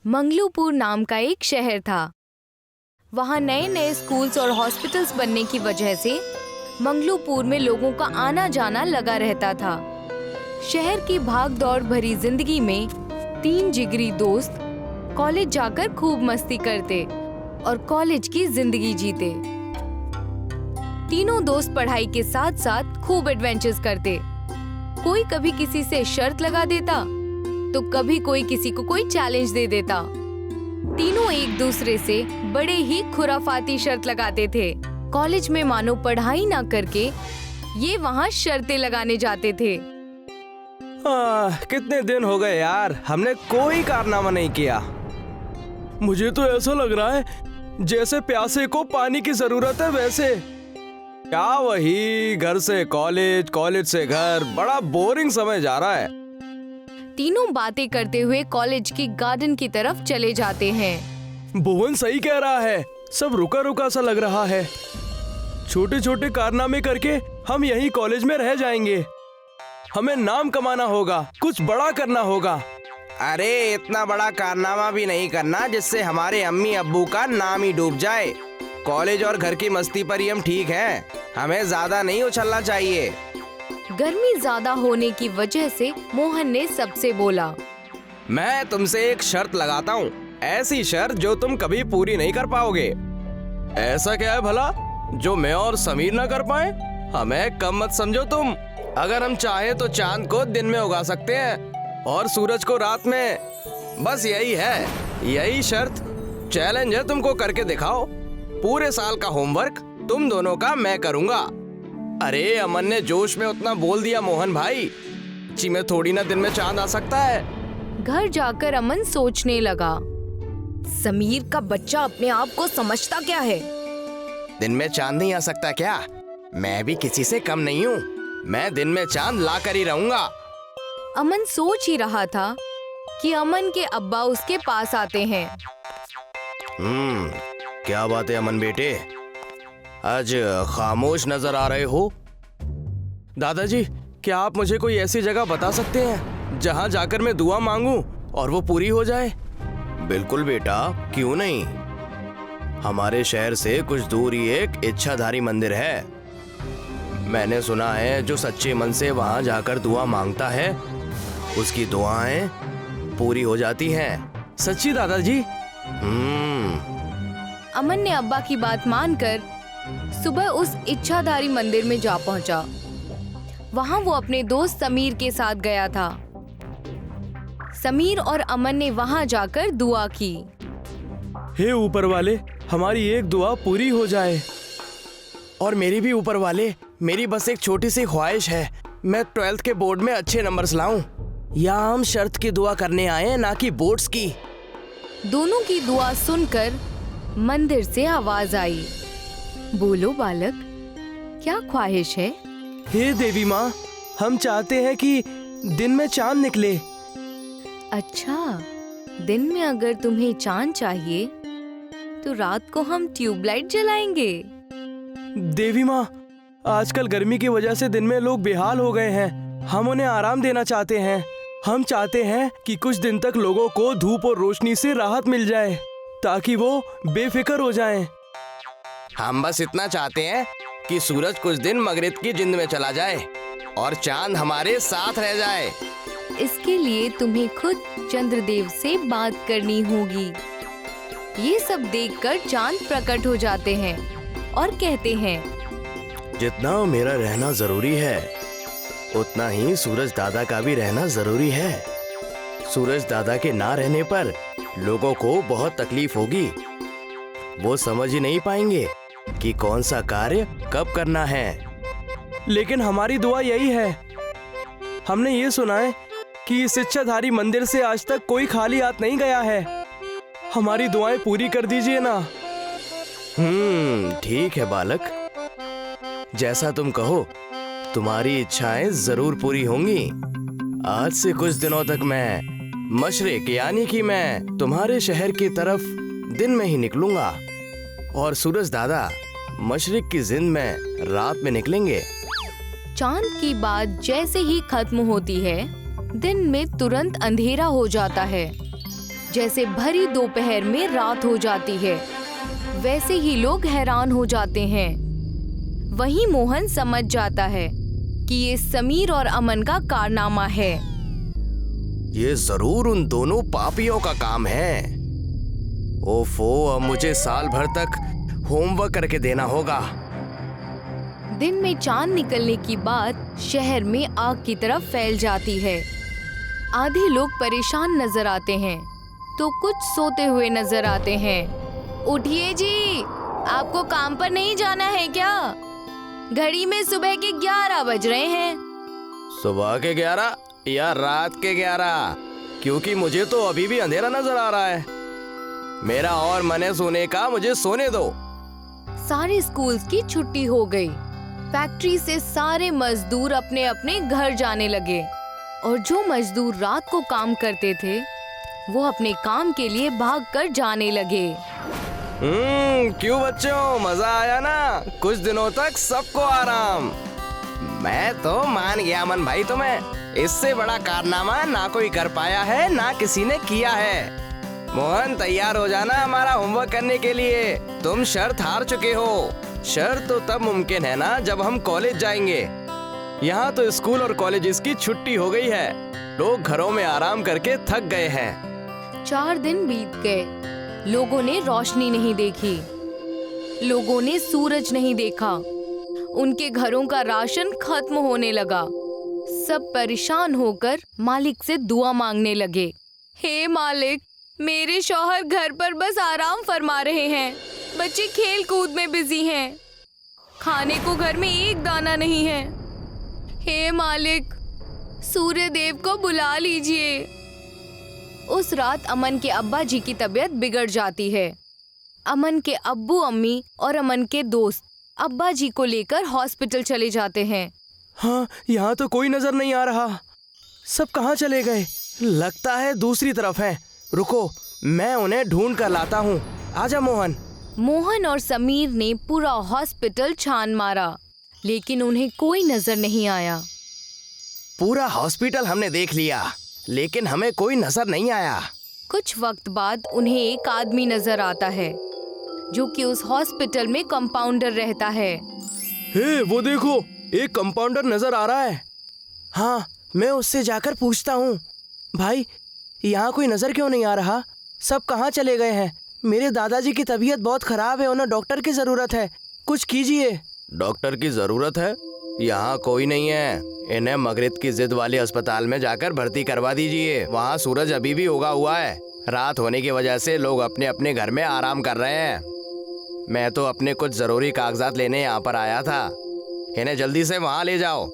मंगलूपुर नाम का एक शहर था। वहाँ नए नए स्कूल्स और हॉस्पिटल्स बनने की वजह से मंगलूपुर में लोगों का आना जाना लगा रहता था। शहर की भाग दौड़ भरी जिंदगी में 3 जिगरी दोस्त कॉलेज जाकर खूब मस्ती करते और कॉलेज की जिंदगी जीते। तीनों दोस्त पढ़ाई के साथ साथ खूब एडवेंचर्स करते। कोई कभी किसी से शर्त लगा देता तो कभी कोई किसी को कोई चैलेंज दे देता। तीनों एक दूसरे से बड़े ही खुराफाती शर्त लगाते थे। कॉलेज में मानो पढ़ाई ना करके ये वहाँ शर्तें लगाने जाते थे। कितने दिन हो गए यार, हमने कोई कारनामा नहीं किया। मुझे तो ऐसा लग रहा है जैसे प्यासे को पानी की जरूरत है वैसे। क्या वही घर से कॉलेज, कॉलेज से घर, बड़ा बोरिंग समय जा रहा है। तीनों बातें करते हुए कॉलेज की गार्डन की तरफ चले जाते हैं। भुवन सही कह रहा है, सब रुका रुका सा लग रहा है। छोटे छोटे कारनामे करके हम यहीं कॉलेज में रह जाएंगे। हमें नाम कमाना होगा, कुछ बड़ा करना होगा। अरे इतना बड़ा कारनामा भी नहीं करना जिससे हमारे अम्मी अब्बू का नाम ही डूब जाए। कॉलेज और घर की मस्ती पर ही हम ठीक हैं, हमें ज्यादा नहीं उछलना चाहिए। गर्मी ज्यादा होने की वजह से मोहन ने सबसे बोला, मैं तुमसे एक शर्त लगाता हूँ, ऐसी शर्त जो तुम कभी पूरी नहीं कर पाओगे। ऐसा क्या है भला जो मैं और समीर ना कर पाए? हमें कम मत समझो तुम। अगर हम चाहे तो चांद को दिन में उगा सकते हैं और सूरज को रात में। बस यही है, यही शर्त। चैलेंज है, तुमको करके दिखाओ। पूरे साल का होमवर्क तुम दोनों का मैं करूंगा। अरे अमन ने जोश में उतना बोल दिया मोहन भाई, जी में थोड़ी ना दिन में चांद आ सकता है। घर जाकर अमन सोचने लगा, समीर का बच्चा अपने आप को समझता क्या है? दिन में चांद नहीं आ सकता क्या? मैं भी किसी से कम नहीं हूँ, मैं दिन में चांद ला कर ही रहूंगा। अमन सोच ही रहा था कि अमन के अब्बा उसके पास आते हैं। क्या बात है अमन बेटे, आज खामोश नजर आ रहे हो? दादाजी, क्या आप मुझे कोई ऐसी जगह बता सकते हैं जहाँ जाकर मैं दुआ मांगूं और वो पूरी हो जाए? बिल्कुल बेटा, क्यों नहीं। हमारे शहर से कुछ दूर ही एक इच्छाधारी मंदिर है। मैंने सुना है जो सच्चे मन से वहाँ जाकर दुआ मांगता है उसकी दुआएं पूरी हो जाती हैं। सच्ची दादाजी? अमन ने अब्बा की बात मानकर सुबह उस इच्छाधारी मंदिर में जा पहुंचा। वहां वो अपने दोस्त समीर के साथ गया था। समीर और अमन ने वहां जाकर दुआ की, हे ऊपर वाले, हमारी एक दुआ पूरी हो जाए। और मेरी भी ऊपर वाले, मेरी बस एक छोटी सी ख्वाहिश है, मैं 12th के बोर्ड में अच्छे नंबर्स लाऊं। यहाँ हम शर्त की दुआ करने आए हैं, ना कि बोर्ड्स की। दोनों की दुआ सुनकर मंदिर से आवाज आई, बोलो बालक, क्या ख्वाहिश है? हे देवी माँ, हम चाहते हैं कि दिन में चांद निकले। अच्छा, दिन में अगर तुम्हें चांद चाहिए तो रात को हम ट्यूबलाइट जलाएंगे। देवी माँ, आजकल गर्मी की वजह से दिन में लोग बेहाल हो गए हैं। हम उन्हें आराम देना चाहते हैं। हम चाहते हैं कि कुछ दिन तक लोगों को धूप और रोशनी से राहत मिल जाए ताकि वो बेफिक्र हो जाएं। हम बस इतना चाहते हैं कि सूरज कुछ दिन मगरिब की जिंद में चला जाए और चांद हमारे साथ रह जाए। इसके लिए तुम्हें खुद चंद्रदेव से बात करनी होगी। ये सब देखकर चांद प्रकट हो जाते हैं और कहते हैं, जितना मेरा रहना जरूरी है उतना ही सूरज दादा का भी रहना जरूरी है। सूरज दादा के ना रहने पर लोगों को बहुत तकलीफ होगी। वो समझ ही नहीं पाएंगे कि कौन सा कार्य कब करना है। लेकिन हमारी दुआ यही है। हमने ये सुना है कि इस इच्छाधारी मंदिर से आज तक कोई खाली हाथ नहीं गया है। हमारी दुआएं पूरी कर दीजिए ना। ठीक है बालक, जैसा तुम कहो, तुम्हारी इच्छाएं जरूर पूरी होंगी। आज से कुछ दिनों तक मैं मशरिक यानी कि मैं तुम्हारे शहर की तरफ दिन में ही निकलूंगा और सूरज दादा मशरिक की जिंद में रात में निकलेंगे। चांद की बात जैसे ही खत्म होती है, दिन में तुरंत अंधेरा हो जाता है। जैसे भरी दोपहर में रात हो जाती है, वैसे ही लोग हैरान हो जाते हैं। वहीं मोहन समझ जाता है कि ये समीर और अमन का कारनामा है। ये जरूर उन दोनों पापियों का काम है। ओफो, अब मुझे साल भर तक होमवर्क करके देना होगा। दिन में चांद निकलने की बात शहर में आग की तरफ फैल जाती है। आधे लोग परेशान नजर आते हैं तो कुछ सोते हुए नजर आते हैं। उठिए जी, आपको काम पर नहीं जाना है क्या? घड़ी में सुबह के 11 बज रहे हैं। सुबह के 11 या रात के 11? क्योंकि मुझे तो अभी भी अंधेरा नजर आ रहा है। मेरा और मन है सोने का, मुझे सोने दो। सारे स्कूल्स की छुट्टी हो गई। फैक्ट्री से सारे मजदूर अपने अपने घर जाने लगे और जो मजदूर रात को काम करते थे वो अपने काम के लिए भागकर जाने लगे। क्यों बच्चों, मजा आया ना? कुछ दिनों तक सबको आराम। मैं तो मान गया अमन भाई तुम्हें। इससे बड़ा कारनामा ना कोई कर पाया है, ना किसी ने किया है। मोहन, तैयार हो जाना हमारा होमवर्क करने के लिए। तुम शर्त हार चुके हो। शर्त तो तब मुमकिन है ना जब हम कॉलेज जाएंगे। यहाँ तो स्कूल और कॉलेजेस की छुट्टी हो गई है। लोग घरों में आराम करके थक गए हैं। 4 दिन बीत गए। लोगों ने रोशनी नहीं देखी, लोगों ने सूरज नहीं देखा। उनके घरों का राशन खत्म होने लगा। सब परेशान होकर मालिक से दुआ मांगने लगे। हे मालिक, मेरे शौहर घर पर बस आराम फरमा रहे हैं। बच्चे खेल कूद में बिजी हैं। खाने को घर में एक दाना नहीं है। हे मालिक, सूर्य देव को बुला लीजिए। उस रात अमन के अब्बा जी की तबीयत बिगड़ जाती है। अमन के अब्बू अम्मी और अमन के दोस्त अब्बा जी को लेकर हॉस्पिटल चले जाते हैं। हाँ, यहाँ तो कोई नजर नहीं आ रहा। सब कहाँ चले गए? लगता है दूसरी तरफ है। रुको, मैं उन्हें ढूंढ कर लाता हूँ। आजा मोहन। मोहन और समीर ने पूरा हॉस्पिटल छान मारा, लेकिन उन्हें कोई नजर नहीं आया। पूरा हॉस्पिटल हमने देख लिया, लेकिन हमें कोई नजर नहीं आया। कुछ वक्त बाद उन्हें एक आदमी नजर आता है जो कि उस हॉस्पिटल में कंपाउंडर रहता है। हे, वो देखो, एक कंपाउंडर नजर आ रहा है। हाँ, मैं उससे जाकर पूछता हूँ। भाई, यहाँ कोई नजर क्यों नहीं आ रहा? सब कहाँ चले गए हैं? मेरे दादाजी की तबीयत बहुत खराब है, उन्हें डॉक्टर की जरूरत है। कुछ कीजिए। डॉक्टर की जरूरत है? यहाँ कोई नहीं है। इन्हें मगरिब की जिद वाले अस्पताल में जाकर भर्ती करवा दीजिए। वहाँ सूरज अभी भी उगा हुआ है। रात होने की वजह से लोग अपने अपने घर में आराम कर रहे हैं। मैं तो अपने कुछ जरूरी कागजात लेने यहाँ पर आया था। इन्हें जल्दी से वहाँ ले जाओ।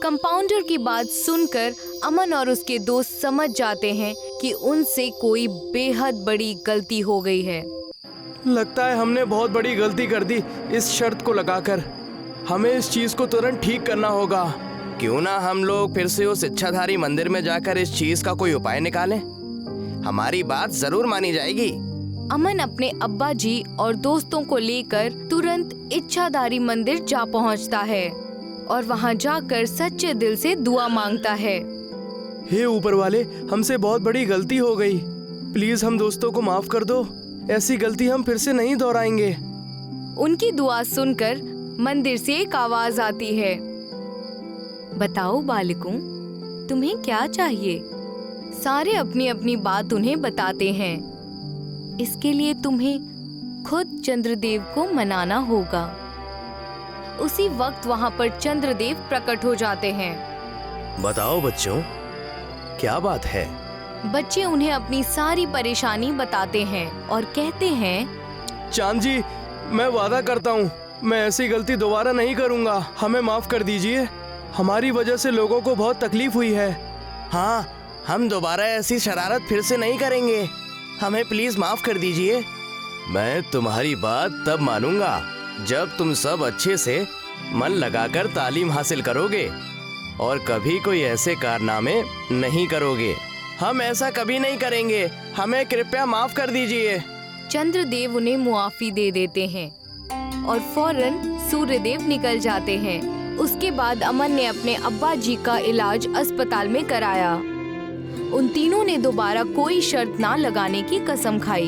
कंपाउंडर की बात सुनकर अमन और उसके दोस्त समझ जाते हैं कि उनसे कोई बेहद बड़ी गलती हो गई है। लगता है हमने बहुत बड़ी गलती कर दी इस शर्त को लगाकर। हमें इस चीज को तुरंत ठीक करना होगा। क्यों ना हम लोग फिर से उस इच्छाधारी मंदिर में जाकर इस चीज का कोई उपाय निकालें? हमारी बात जरूर मानी जाएगी। अमन अपने अब्बा जी और दोस्तों को लेकर तुरंत इच्छाधारी मंदिर जा पहुंचता है और वहां जाकर सच्चे दिल से दुआ मांगता है। हे ऊपर वाले, हमसे बहुत बड़ी गलती हो गई। प्लीज हम दोस्तों को माफ कर दो। ऐसी गलती हम फिर से नहीं दोहराएंगे। उनकी दुआ सुनकर मंदिर से एक आवाज आती है। बताओ बालकों, तुम्हें क्या चाहिए? सारे अपनी अपनी बात उन्हें बताते हैं। इसके लिए तुम्हें खुद चंद्रदेव को मनाना होगा। उसी वक्त वहां पर चंद्रदेव प्रकट हो जाते हैं। बताओ बच्चों, क्या बात है? बच्चे उन्हें अपनी सारी परेशानी बताते हैं और कहते हैं, चांद जी, मैं वादा करता हूँ मैं ऐसी गलती दोबारा नहीं करूँगा। हमें माफ कर दीजिए। हमारी वजह से लोगों को बहुत तकलीफ हुई है। हाँ, हम दोबारा ऐसी शरारत फिर से नहीं करेंगे। हमें प्लीज माफ कर दीजिए। मैं तुम्हारी बात तब मानूंगा जब तुम सब अच्छे से मन लगाकर तालीम हासिल करोगे और कभी कोई ऐसे कारनामे नहीं करोगे। हम ऐसा कभी नहीं करेंगे। हमें कृपया माफ कर दीजिए। चंद्रदेव उन्हें मुआफी दे देते हैं और फौरन सूर्यदेव निकल जाते हैं। उसके बाद अमन ने अपने अब्बा जी का इलाज अस्पताल में कराया। उन तीनों ने दोबारा कोई शर्त ना लगाने की कसम खाई।